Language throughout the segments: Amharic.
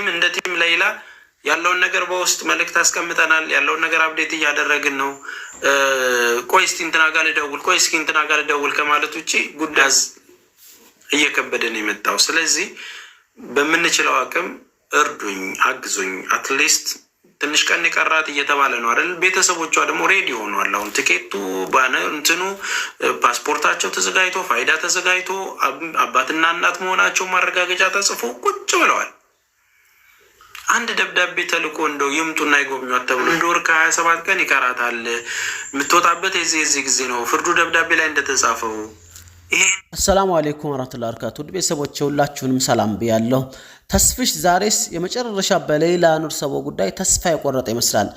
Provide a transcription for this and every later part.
እንደ ቲም ሌላ ያለውን ነገር በውስጥ መልእክት አስቀምጠናል። ያለውን ነገር አፕዴት እያደረግን ነው። ቆይ እስኪ እንትና ጋር ልደውል ከማለት ውጭ ጉዳይ እየከበደን የመጣው። ስለዚህ በምንችለው አቅም እርዱኝ፣ አግዙኝ። አትሊስት ትንሽ ቀን የቀራት እየተባለ ነው አይደል? ቤተሰቦቿ ደግሞ ሬዲ ሆኗል። አሁን ትኬቱ ባነር እንትኑ ፓስፖርታቸው ተዘጋጅቶ ፋይዳ ተዘጋጅቶ አባትና እናት መሆናቸው ማረጋገጫ ተጽፎ ቁጭ ብለዋል። አንድ ደብዳቤ ተልኮ እንደው ይምጡና ይጎብኟት ተብሎ አንድ ወር ከ27 ቀን ይቀራታል። የምትወጣበት የዚህ ጊዜ ነው ፍርዱ ደብዳቤ ላይ እንደተጻፈው። አሰላሙ አለይኩም ወራህመቱላሂ ወበረካቱ። ቤተሰቦቼ ሁላችሁንም ሰላም ብያለሁ። ተስፍሽ ዛሬስ የመጨረሻ በሌላ ኑር ሰቦ ጉዳይ ተስፋ የቆረጠ ይመስላል።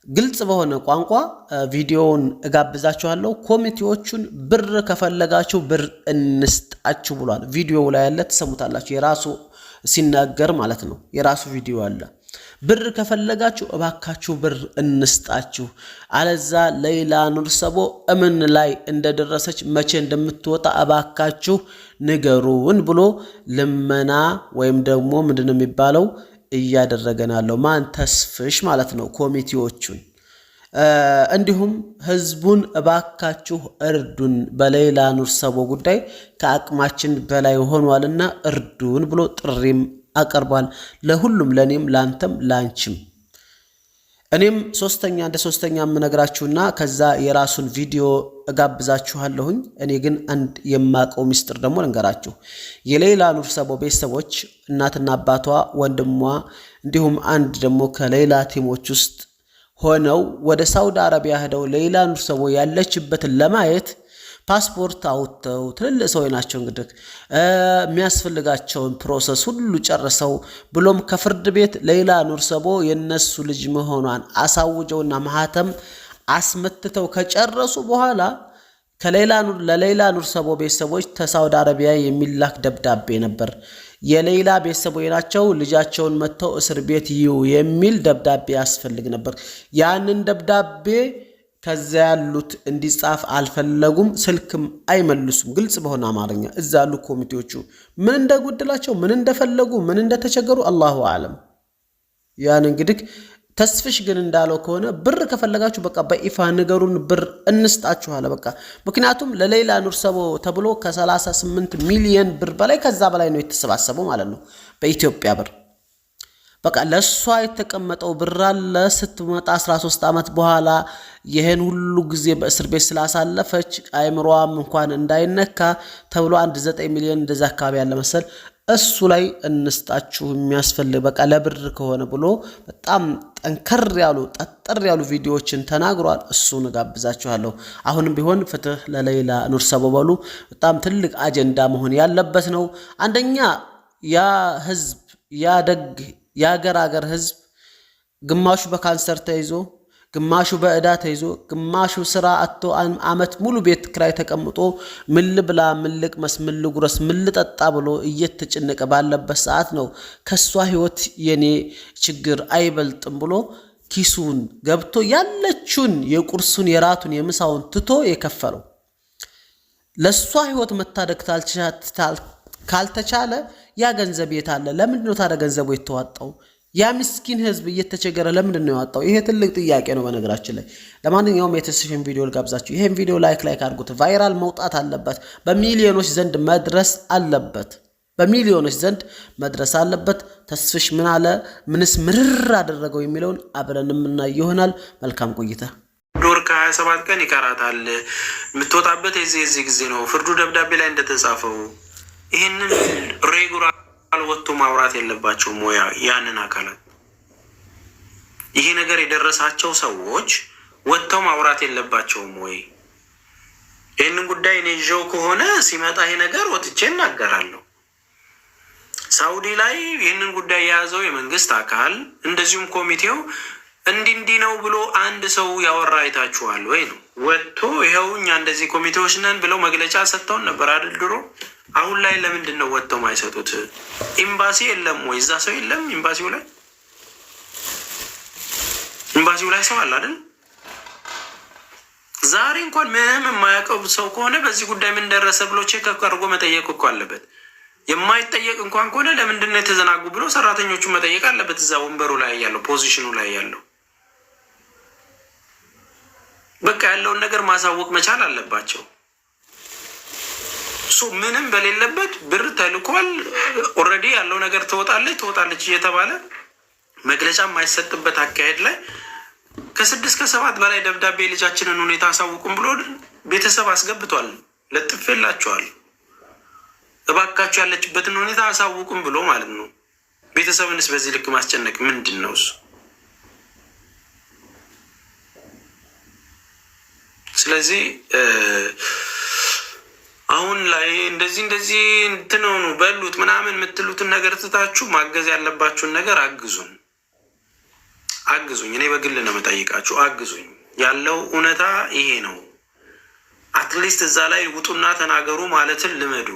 ግልጽ በሆነ ቋንቋ ቪዲዮውን እጋብዛችኋለሁ። ኮሚቴዎቹን ብር ከፈለጋችሁ ብር እንስጣችሁ ብሏል። ቪዲዮው ላይ ያለ ተሰሙታላችሁ። የራሱ ሲናገር ማለት ነው። የራሱ ቪዲዮ አለ። ብር ከፈለጋችሁ እባካችሁ ብር እንስጣችሁ፣ አለዛ ሌላ ኑር ሰቦ እምን ላይ እንደደረሰች መቼ እንደምትወጣ እባካችሁ ንገሩን ብሎ ልመና ወይም ደግሞ ምንድነው የሚባለው እያደረገናለው። ማን ተስፍሽ ማለት ነው። ኮሚቴዎቹን እንዲሁም ህዝቡን እባካችሁ እርዱን፣ በሌላ ኑር ሰቦ ጉዳይ ከአቅማችን በላይ ሆኗልና እርዱን ብሎ ጥሪም አቀርቧል። ለሁሉም ለኔም ላንተም ላንቺም። እኔም እንደ ሶስተኛ የምነግራችሁና ከዛ የራሱን ቪዲዮ እጋብዛችኋለሁኝ። እኔ ግን አንድ የማቀው ሚስጥር ደግሞ ልንገራችሁ። የሌላ ኑር ሰቦ ቤተሰቦች እናትና አባቷ፣ ወንድሟ እንዲሁም አንድ ደግሞ ከሌላ ቲሞች ውስጥ ሆነው ወደ ሳውዲ አረቢያ ሄደው ሌላ ኑር ሰቦ ያለችበትን ለማየት ፓስፖርት አውጥተው ትልልቅ ሰው ናቸው እንግዲህ የሚያስፈልጋቸውን ፕሮሰስ ሁሉ ጨርሰው ብሎም ከፍርድ ቤት ሌላ ኑር ሰቦ የነሱ ልጅ መሆኗን አሳውጀውና ማህተም አስመትተው ከጨረሱ በኋላ ለሌላ ኑር ሰቦ ቤተሰቦች ተሳውዲ አረቢያ የሚላክ ደብዳቤ ነበር። የሌላ ቤተሰቦች ናቸው ልጃቸውን መተው እስር ቤት ይዩ የሚል ደብዳቤ ያስፈልግ ነበር። ያንን ደብዳቤ ከዛ ያሉት እንዲጻፍ አልፈለጉም። ስልክም አይመልሱም። ግልጽ በሆነ አማርኛ እዛ ያሉ ኮሚቴዎቹ ምን እንደጎደላቸው ምን እንደፈለጉ ምን እንደተቸገሩ አላሁ አለም። ያን እንግዲህ ተስፍሽ ግን እንዳለው ከሆነ ብር ከፈለጋችሁ በቃ በይፋ ንገሩን ብር እንስጣችሁ አለ። በቃ ምክንያቱም ለሌላ ኑር ሰቦ ተብሎ ከ38 ሚሊዮን ብር በላይ ከዛ በላይ ነው የተሰባሰበው ማለት ነው በኢትዮጵያ ብር። በቃ ለሷ የተቀመጠው ብር አለ። ስትመጣ 13 ዓመት በኋላ ይሄን ሁሉ ጊዜ በእስር ቤት ስላሳለፈች አይምሮዋም እንኳን እንዳይነካ ተብሎ 9 ሚሊዮን እንደዛ አካባቢ ያለ መሰል እሱ ላይ እንስጣችሁ የሚያስፈልግ በቃ ለብር ከሆነ ብሎ በጣም ጠንከር ያሉ ቪዲዮዎችን ተናግሯል። እሱን ጋብዛችኋለሁ። አሁንም ቢሆን ፍትህ ለሌላ ኑር ሰቦ በሉ። በጣም ትልቅ አጀንዳ መሆን ያለበት ነው። አንደኛ ያ ህዝብ የአገር ህዝብ ግማሹ በካንሰር ተይዞ፣ ግማሹ በእዳ ተይዞ፣ ግማሹ ስራ አጥቶ አመት ሙሉ ቤት ክራይ ተቀምጦ ምን ልብላ ምን ልቅመስ ምን ልጉረስ ምን ልጠጣ ብሎ እየተጨነቀ ባለበት ሰዓት ነው ከሷ ህይወት የኔ ችግር አይበልጥም ብሎ ኪሱን ገብቶ ያለችውን የቁርሱን የራቱን የምሳውን ትቶ የከፈለው። ለሷ ህይወት መታደግ ካልተቻለ ያ ገንዘብ የታለ? ለምንድነው ታዲያ ገንዘቡ የተዋጣው? ያ ምስኪን ህዝብ እየተቸገረ ለምንድነው ያዋጣው? ይሄ ትልቅ ጥያቄ ነው በነገራችን ላይ። ለማንኛውም የተስፍሽን ቪዲዮ ልጋብዛችሁ። ይሄን ቪዲዮ ላይክ አድርጉት። ቫይራል መውጣት አለበት። በሚሊዮኖች ዘንድ መድረስ አለበት። ተስፍሽ ምን አለ? ምንስ ምርር አደረገው የሚለውን አብረን የምናይ ይሆናል። መልካም ቆይታ። ዶር ከ27 ቀን ይቀራታል። የምትወጣበት የዚህ ጊዜ ነው ፍርዱ ደብዳቤ ላይ እንደተጻፈው። ይህንን ሬጉላር ወጥቶ ማውራት የለባቸውም ወይ ያንን አካላት? ይሄ ነገር የደረሳቸው ሰዎች ወጥተው ማውራት የለባቸውም ወይ? ይህንን ጉዳይ እኔ ይዤው ከሆነ ሲመጣ ይሄ ነገር ወጥቼ እናገራለሁ። ሳውዲ ላይ ይህንን ጉዳይ የያዘው የመንግስት አካል እንደዚሁም ኮሚቴው እንዲህ ነው ብሎ አንድ ሰው ያወራ አይታችኋል ወይ ነው? ወጥቶ ይኸው እኛ እንደዚህ ኮሚቴዎች ነን ብለው መግለጫ ሰጥተውን ነበር አይደል ድሮ? አሁን ላይ ለምንድን ነው ወጥተው ማይሰጡት? ኤምባሲ የለም ወይ? እዛ ሰው የለም ኤምባሲው ላይ ሰው አለ አይደል? ዛሬ እንኳን ምንም የማያውቀው ሰው ከሆነ በዚህ ጉዳይ ምን ደረሰ ብሎ ቼክ አድርጎ መጠየቅ እኮ አለበት። የማይጠየቅ እንኳን ከሆነ ለምንድን ነው የተዘናጉ ብሎ ሰራተኞቹ መጠየቅ አለበት። እዛ ወንበሩ ላይ ያለው ፖዚሽኑ ላይ ያለው በቃ ያለውን ነገር ማሳወቅ መቻል አለባቸው። ምንም በሌለበት ብር ተልኳል፣ ኦልሬዲ ያለው ነገር ትወጣለች እየተባለ መግለጫ የማይሰጥበት አካሄድ ላይ ከ6 ከ7 በላይ ደብዳቤ ልጃችንን ሁኔታ አሳውቁም ብሎ ቤተሰብ አስገብቷል። ለጥፌላቸዋል። እባካችሁ ያለችበትን ሁኔታ አሳውቁም ብሎ ማለት ነው። ቤተሰብንስ በዚህ ልክ ማስጨነቅ ምንድን ነው እሱ? ስለዚህ አሁን ላይ እንደዚህ እንትን ሆኑ በሉት ምናምን የምትሉትን ነገር ትታችሁ ማገዝ ያለባችሁን ነገር አግዙኝ። እኔ በግል ነው የምጠይቃችሁ፣ አግዙኝ። ያለው እውነታ ይሄ ነው። አትሊስት እዛ ላይ ውጡና ተናገሩ ማለትን ልመዱ።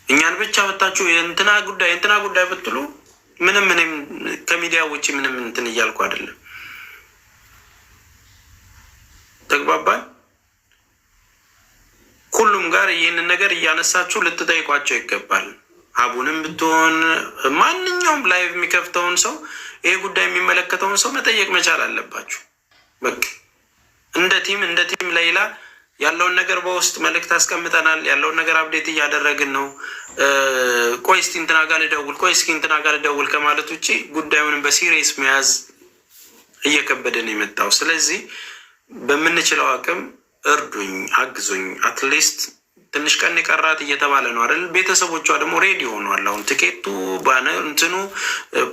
እኛን ብቻ መታችሁ የእንትና ጉዳይ ብትሉ ምንም እኔም ከሚዲያ ውጭ ምንም እንትን እያልኩ አይደለም። ተግባባን? ሁሉም ጋር ይህንን ነገር እያነሳችሁ ልትጠይቋቸው ይገባል። አቡንም ብትሆን ማንኛውም ላይቭ የሚከፍተውን ሰው ይሄ ጉዳይ የሚመለከተውን ሰው መጠየቅ መቻል አለባችሁ። በቃ እንደ ቲም ሌላ ያለውን ነገር በውስጥ መልእክት አስቀምጠናል። ያለውን ነገር አፕዴት እያደረግን ነው። ቆይ እስኪ እንትና ጋር ልደውል ከማለት ውጭ ጉዳዩንም በሲሪየስ መያዝ እየከበደን የመጣው። ስለዚህ በምንችለው አቅም እርዱኝ፣ አግዙኝ። አትሊስት ትንሽ ቀን የቀራት እየተባለ ነው አይደል? ቤተሰቦቿ ደግሞ ሬዲ ሆኗል። አሁን ትኬቱ እንትኑ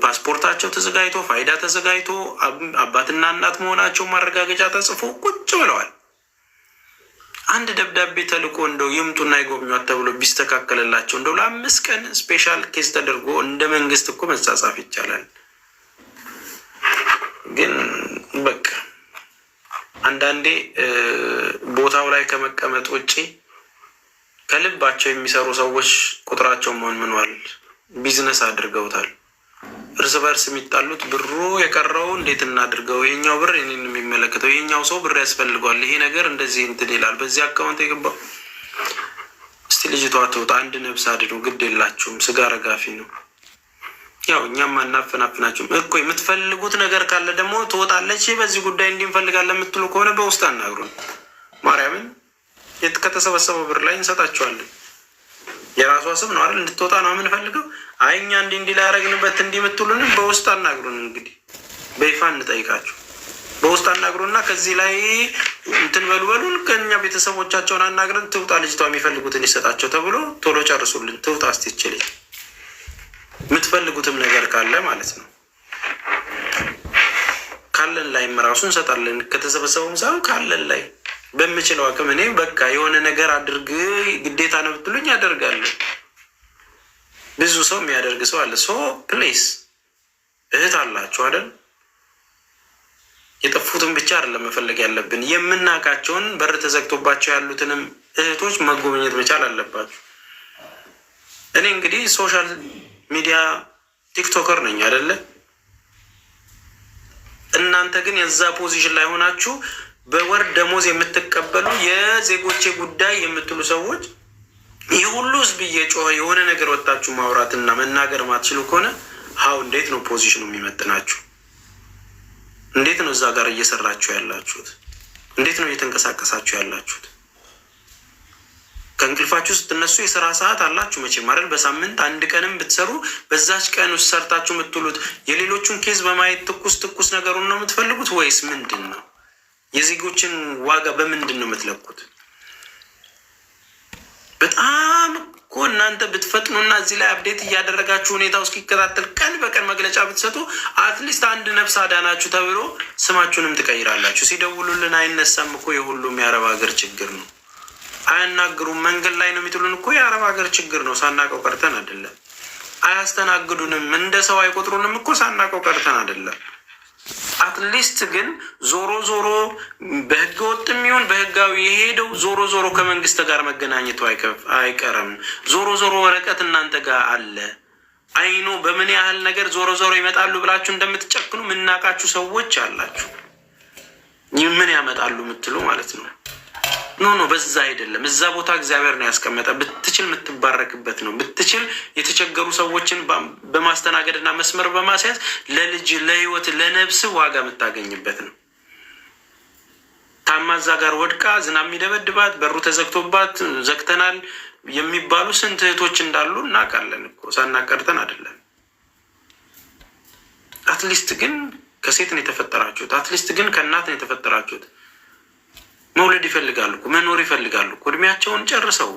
ፓስፖርታቸው ተዘጋጅቶ ፋይዳ ተዘጋጅቶ አባትና እናት መሆናቸው ማረጋገጫ ተጽፎ ቁጭ ብለዋል። አንድ ደብዳቤ ተልኮ እንደው ይምጡና ይጎብኟት ተብሎ ቢስተካከልላቸው እንደው ለ5 ቀን ስፔሻል ኬስ ተደርጎ እንደ መንግስት እኮ መጻጻፍ ይቻላል። ግን በቃ አንዳንዴ ቦታው ላይ ከመቀመጥ ውጭ ከልባቸው የሚሰሩ ሰዎች ቁጥራቸው ሆኗል። ቢዝነስ አድርገውታል። እርስ በርስ የሚጣሉት ብሩ የቀረው እንዴት እናድርገው፣ ይሄኛው ብር እኔን የሚመለከተው፣ ይሄኛው ሰው ብር ያስፈልገዋል፣ ይሄ ነገር እንደዚህ እንትን ይላል፣ በዚህ አካውንት የገባው። እስቲ ልጅቷ ትውጣ፣ አንድ ነብስ አድኑ፣ ግድ የላችሁም። ስጋ ረጋፊ ነው። ያው እኛም አናፈናፍናችሁም እኮ። የምትፈልጉት ነገር ካለ ደግሞ ትወጣለች። በዚህ ጉዳይ እንዲንፈልጋለን የምትሉ ከሆነ በውስጥ አናግሩን። ማርያምን ከተሰበሰበው ብር ላይ እንሰጣችኋለን። የራሷ ስም ነው አይደል? እንድትወጣ ነው የምንፈልገው። አይ እኛ እንዲህ ላይ ያደረግንበት እንዲህ የምትሉንም በውስጥ አናግሩን። እንግዲህ በይፋ እንጠይቃችሁ። በውስጥ አናግሩና ከዚህ ላይ እንትን በሉን። ከእኛ ቤተሰቦቻቸውን አናግረን ትውጣ፣ ልጅቷ የሚፈልጉትን ይሰጣቸው ተብሎ ቶሎ ጨርሱልን። ትውጣ አስቲችልኝ የምትፈልጉትም ነገር ካለ ማለት ነው። ካለን ላይም ራሱ እንሰጣለን። ከተሰበሰበውም ሳይሆን ካለን ላይ በምችለው አቅም እኔ በቃ የሆነ ነገር አድርግ ግዴታ ነው ብትሉኝ ያደርጋለሁ። ብዙ ሰው የሚያደርግ ሰው አለ። ፕሌስ እህት አላችሁ አይደል? የጠፉትን ብቻ አይደለም መፈለግ ያለብን፣ የምናውቃቸውን በር ተዘግቶባቸው ያሉትንም እህቶች መጎብኘት መቻል አለባችሁ። እኔ እንግዲህ ሶሻል ሚዲያ ቲክቶከር ነኝ አይደለ? እናንተ ግን የዛ ፖዚሽን ላይ ሆናችሁ በወር ደሞዝ የምትቀበሉ የዜጎቼ ጉዳይ የምትሉ ሰዎች ይህ ሁሉ ህዝብ እየጮኸ የሆነ ነገር ወጣችሁ ማውራትና መናገር ማትችሉ ከሆነ እንዴት ነው ፖዚሽኑ የሚመጥናችሁ? እንዴት ነው እዛ ጋር እየሰራችሁ ያላችሁት? እንዴት ነው እየተንቀሳቀሳችሁ ያላችሁት? ከእንቅልፋችሁ ስትነሱ የስራ ሰዓት አላችሁ መቼም አይደል? በሳምንት አንድ ቀንም ብትሰሩ በዛች ቀን ውስጥ ሰርታችሁ የምትሉት የሌሎቹን ኬዝ በማየት ትኩስ ነገሩን ነው የምትፈልጉት ወይስ ምንድን ነው? የዜጎችን ዋጋ በምንድን ነው የምትለኩት? በጣም እኮ እናንተ ብትፈጥኑና እዚህ ላይ አፕዴት እያደረጋችሁ ሁኔታው እስኪከታተል ቀን በቀን መግለጫ ብትሰጡ አትሊስት አንድ ነፍስ አዳናችሁ ተብሎ ስማችሁንም ትቀይራላችሁ። ሲደውሉልን አይነሳም እኮ የሁሉም የአረብ ሀገር ችግር ነው። አያናግሩም፣ መንገድ ላይ ነው የሚጥሉን እኮ የአረብ ሀገር ችግር ነው። ሳናቀው ቀርተን አይደለም። አያስተናግዱንም፣ እንደ ሰው አይቆጥሩንም እኮ ሳናቀው ቀርተን አይደለም። አትሊስት ግን ዞሮ በህገ ወጥ የሚሆን በህጋዊ የሄደው ዞሮ ከመንግስት ጋር መገናኘቱ አይቀርም። ዞሮ ወረቀት እናንተ ጋር አለ። አይኖ በምን ያህል ነገር ዞሮ ይመጣሉ ብላችሁ እንደምትጨክኑ የምናውቃችሁ ሰዎች አላችሁ። ምን ያመጣሉ የምትሉ ማለት ነው። ኖ በዛ አይደለም። እዛ ቦታ እግዚአብሔር ነው ያስቀመጠ። ብትችል የምትባረክበት ነው። ብትችል የተቸገሩ ሰዎችን በማስተናገድና መስመር በማስያዝ ለልጅ ለህይወት ለነፍስ ዋጋ የምታገኝበት ነው። ታማዛ ጋር ወድቃ ዝናብ የሚደበድባት በሩ ተዘግቶባት ዘግተናል የሚባሉ ስንት እህቶች እንዳሉ እናውቃለን እኮ ሳናቀርተን አይደለም። አትሊስት ግን ከሴት ነው የተፈጠራችሁት። አትሊስት ግን ከእናት ነው የተፈጠራችሁት። መውለድ ይፈልጋሉ እኮ መኖር ይፈልጋሉ እኮ። እድሜያቸውን ጨርሰው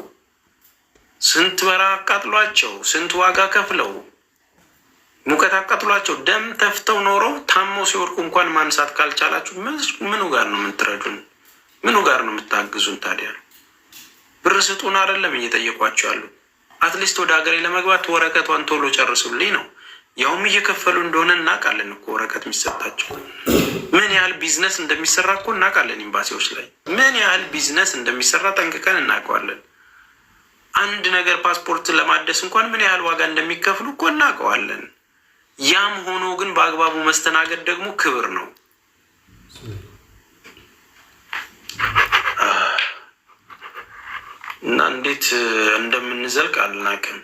ስንት በረሃ አቃጥሏቸው ስንት ዋጋ ከፍለው ሙቀት አቃጥሏቸው ደም ተፍተው ኖረው ታመው ሲወርቁ እንኳን ማንሳት ካልቻላችሁ ምኑ ጋር ነው የምትረዱን? ምኑ ጋር ነው የምታግዙን? ታዲያ ብር ስጡን አይደለም እየጠየቋቸው ያሉ። አትሊስት ወደ ሀገሬ ለመግባት ወረቀቷን ቶሎ ጨርሱልኝ ነው። ያውም እየከፈሉ እንደሆነ እናውቃለን እኮ ወረቀት የሚሰጣቸው። ምን ያህል ቢዝነስ እንደሚሰራ እኮ እናውቃለን። ኤምባሲዎች ላይ ምን ያህል ቢዝነስ እንደሚሰራ ጠንቅቀን እናውቀዋለን። አንድ ነገር ፓስፖርት ለማደስ እንኳን ምን ያህል ዋጋ እንደሚከፍሉ እኮ እናውቀዋለን። ያም ሆኖ ግን በአግባቡ መስተናገድ ደግሞ ክብር ነው። እና እንዴት እንደምንዘልቅ አልናቅም።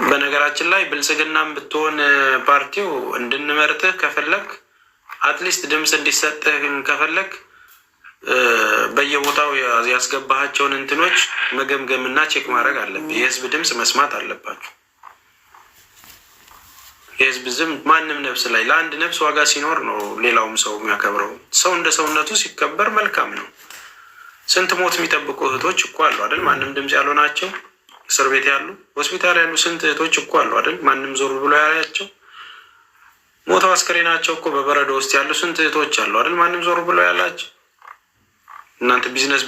በነገራችን ላይ ብልጽግናም ብትሆን ፓርቲው እንድንመርጥህ ከፈለግ አትሊስት ድምፅ እንዲሰጥህ ከፈለግ በየቦታው ያስገባሃቸውን እንትኖች መገምገምና ቼክ ማድረግ አለብህ። የህዝብ ድምፅ መስማት አለባችሁ። የህዝብ ዝም ማንም ነፍስ ላይ ለአንድ ነፍስ ዋጋ ሲኖር ነው ሌላውም ሰው የሚያከብረው። ሰው እንደ ሰውነቱ ሲከበር መልካም ነው። ስንት ሞት የሚጠብቁ እህቶች እኮ አሉ አይደል? ማንም ድምፅ ያልሆናቸው እስር ቤት ያሉ ሆስፒታል ያሉ ስንት እህቶች እኮ አሉ አይደል? ማንም ዞር ብሎ ያያቸው ሞተው አስከሬናቸው እኮ በበረዶ ውስጥ ያሉ ስንት እህቶች አሉ አይደል? ማንም ዞር ብሎ ያላቸው። እናንተ ቢዝነሱ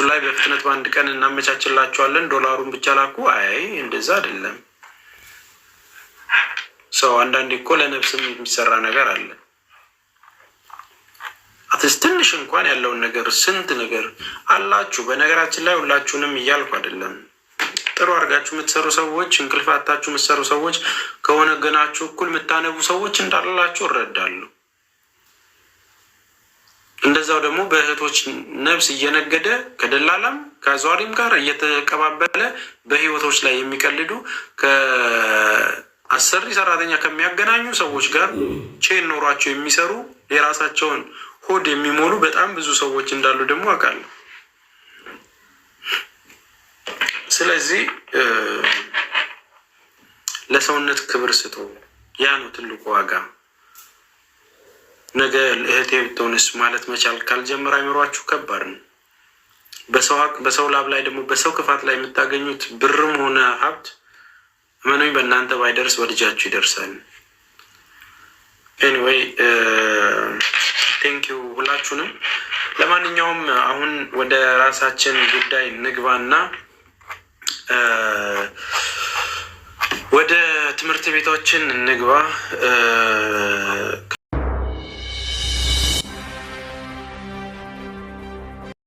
ላይ በፍጥነት በአንድ ቀን እናመቻችላቸዋለን ዶላሩን ብቻ ላኩ። አይ እንደዛ አይደለም። ሰው አንዳንዴ እኮ ለነፍስም የሚሰራ ነገር አለ። አትስ ትንሽ እንኳን ያለውን ነገር ስንት ነገር አላችሁ። በነገራችን ላይ ሁላችሁንም እያልኩ አይደለም። ጥሩ አድርጋችሁ የምትሰሩ ሰዎች፣ እንቅልፋታችሁ የምትሰሩ ሰዎች፣ ከሆነ ገናችሁ እኩል የምታነቡ ሰዎች እንዳላችሁ እረዳለሁ። እንደዛው ደግሞ በእህቶች ነፍስ እየነገደ ከደላላም ከአዟሪም ጋር እየተቀባበለ በህይወቶች ላይ የሚቀልዱ ከአሰሪ ሰራተኛ ከሚያገናኙ ሰዎች ጋር ቼን ኖሯቸው የሚሰሩ የራሳቸውን ሆድ የሚሞሉ በጣም ብዙ ሰዎች እንዳሉ ደግሞ አውቃለሁ። ስለዚህ ለሰውነት ክብር ስጡ። ያ ነው ትልቁ ዋጋ። ነገ እህቴ ብትሆንስ ማለት መቻል ካልጀመረ አይምሯችሁ ከባድ ነው። በሰው ላብ ላይ ደግሞ በሰው ክፋት ላይ የምታገኙት ብርም ሆነ ሀብት እመኑኝ በእናንተ ባይደርስ ወልጃችሁ ይደርሳል። ኤኒዌይ ቴንኪዩ ሁላችሁንም። ለማንኛውም አሁን ወደ ራሳችን ጉዳይ ንግባና ወደ ትምህርት ቤቶችን እንግባ።